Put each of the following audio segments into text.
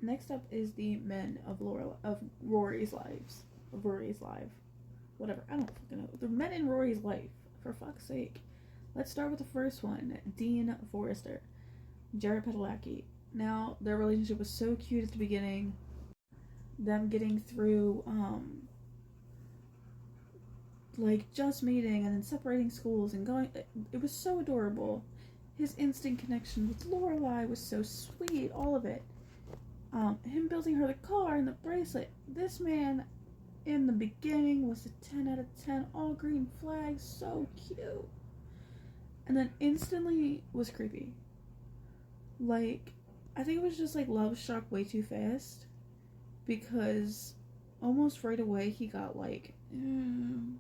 Next up is the men of Rory's lives. Of Rory's life. Whatever. I don't fucking know. The men in Rory's life. For fuck's sake. Let's start with the first one. Dean Forrester. Jared Padalecki. Now, their relationship was so cute at the beginning. Them getting through, like, just meeting and then separating schools and going. It was so adorable. His instant connection with Lorelai was so sweet. All of it. Him building her the car and the bracelet. This man, in the beginning, was a 10 out of 10. All green flags. So cute. And then instantly was creepy. Like, I think it was just, like, love struck way too fast. Because almost right away he got, like, and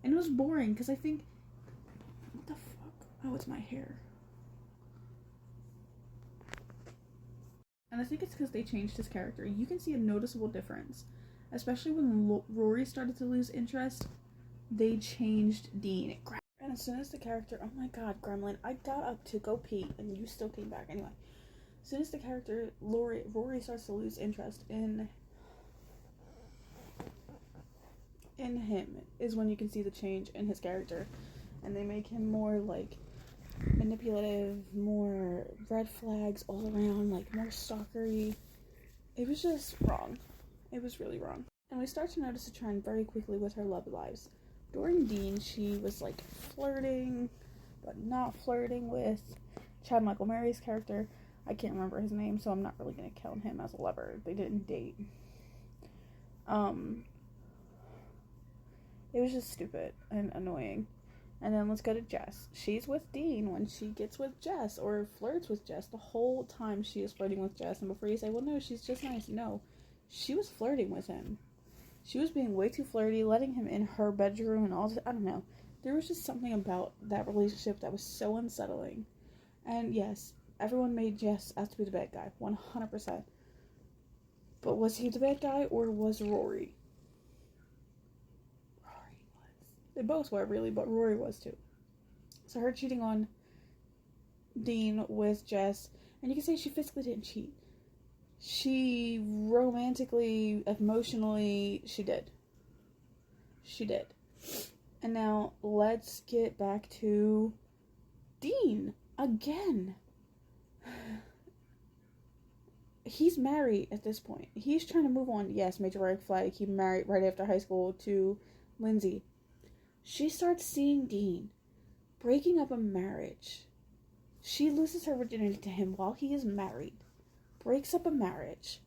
it was boring, because I think, what the fuck? Oh, it's my hair. And I think it's because they changed his character. You can see a noticeable difference. Especially when Rory started to lose interest, they changed Dean. And as soon as the character, oh my god, Gremlin, I got up to go pee, and you still came back. Anyway, as soon as the character, Rory starts to lose interest in him, is when you can see the change in his character. And they make him more, like, manipulative, more red flags all around, like, more stalkery. It was just wrong. It was really wrong. And we start to notice a trend very quickly with her love lives. During Dean, she was, like, flirting, but not flirting with Chad Michael Murray's character. I can't remember his name, so I'm not really going to count him as a lover. They didn't date. It was just stupid and annoying. And then let's go to Jess. She's with Dean when she gets with Jess, or flirts with Jess. The whole time she is flirting with Jess. And before you say, well, no, she's just nice. No, she was flirting with him. She was being way too flirty, letting him in her bedroom and all this. I don't know. There was just something about that relationship that was so unsettling. And yes, everyone made Jess out to be the bad guy. 100%. But was he the bad guy, or was Rory? They both were, really, but Rory was too. So her cheating on Dean with Jess, and you can say she physically didn't cheat. She romantically, emotionally, she did. She did. And now, let's get back to Dean. Again. He's married at this point. He's trying to move on. Yes, major red flag. He married right after high school to Lindsay. She starts seeing Dean breaking up a marriage. She loses her virginity to him while he is married, breaks up a marriage,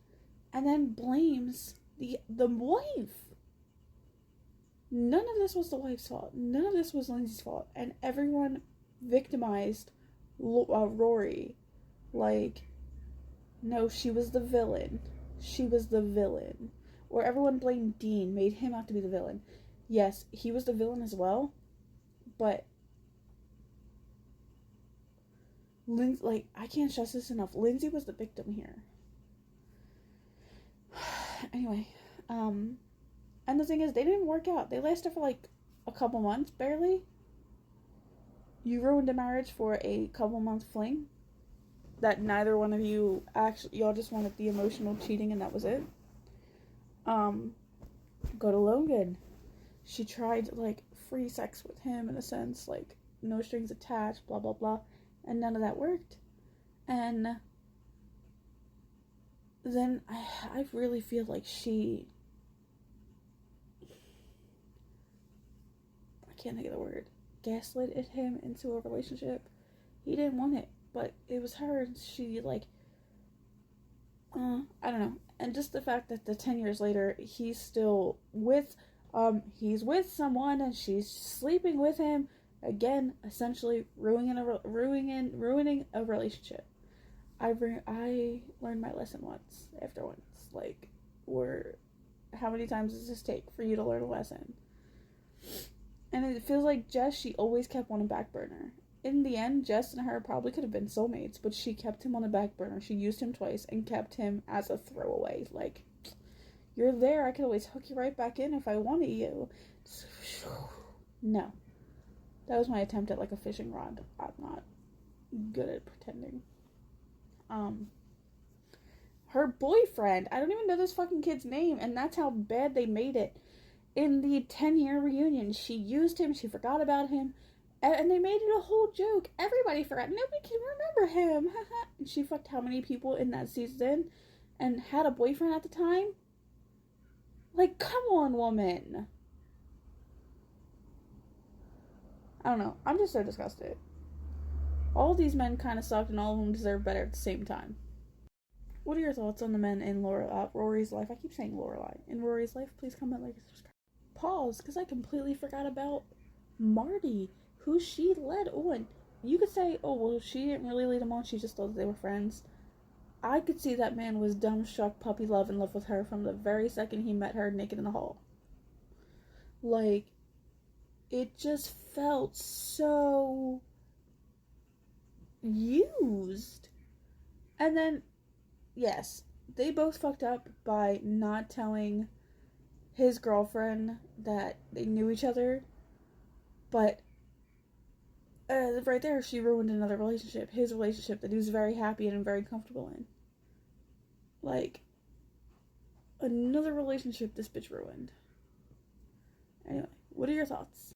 and then blames the wife. None of this was the wife's fault. None of this was Lindsay's fault. And everyone victimized Rory. Like, no, she was the villain. She was the villain. Or everyone blamed Dean, made him out to be the villain. Yes, he was the villain as well, but I can't stress this enough. Lindsay was the victim here. Anyway, and the thing is, they didn't work out. They lasted for like a couple months, barely. You ruined a marriage for a couple month fling that neither one of you y'all just wanted the emotional cheating and that was it. Go to Logan. She tried, like, free sex with him, in a sense, like, no strings attached, blah, blah, blah, and none of that worked. And then I really feel like I can't think of the word, gaslighted him into a relationship. He didn't want it, but it was her, and she, like, I don't know. And just the fact that 10 years later, he's still with someone and she's sleeping with him, again, essentially ruining a relationship. I learned my lesson after once. Like, how many times does this take for you to learn a lesson? And it feels like Jess, she always kept on a back burner. In the end, Jess and her probably could have been soulmates, but she kept him on the back burner. She used him twice and kept him as a throwaway. Like, you're there, I could always hook you right back in if I wanted you. No. That was my attempt at, like, a fishing rod. I'm not good at pretending. her boyfriend. I don't even know this fucking kid's name, and that's how bad they made it. In the 10-year reunion, she used him, she forgot about him, and they made it a whole joke. Everybody forgot. Nobody can remember him. And she fucked how many people in that season and had a boyfriend at the time? Like, come on, woman. I don't know. I'm just so disgusted. All these men kind of sucked, and all of them deserve better at the same time. What are your thoughts on the men in Rory's life? I keep saying Lorelai. In Rory's life, please comment, like, and subscribe. Pause, because I completely forgot about Marty, who she led on. You could say, oh, well, she didn't really lead him on, she just thought they were friends. I could see that man was dumbstruck, puppy love, in love with her from the very second he met her naked in the hall. Like, it just felt so used. And then, yes, they both fucked up by not telling his girlfriend that they knew each other. But right there, she ruined another relationship. His relationship that he was very happy and very comfortable in. Like, another relationship this bitch ruined. Anyway, what are your thoughts?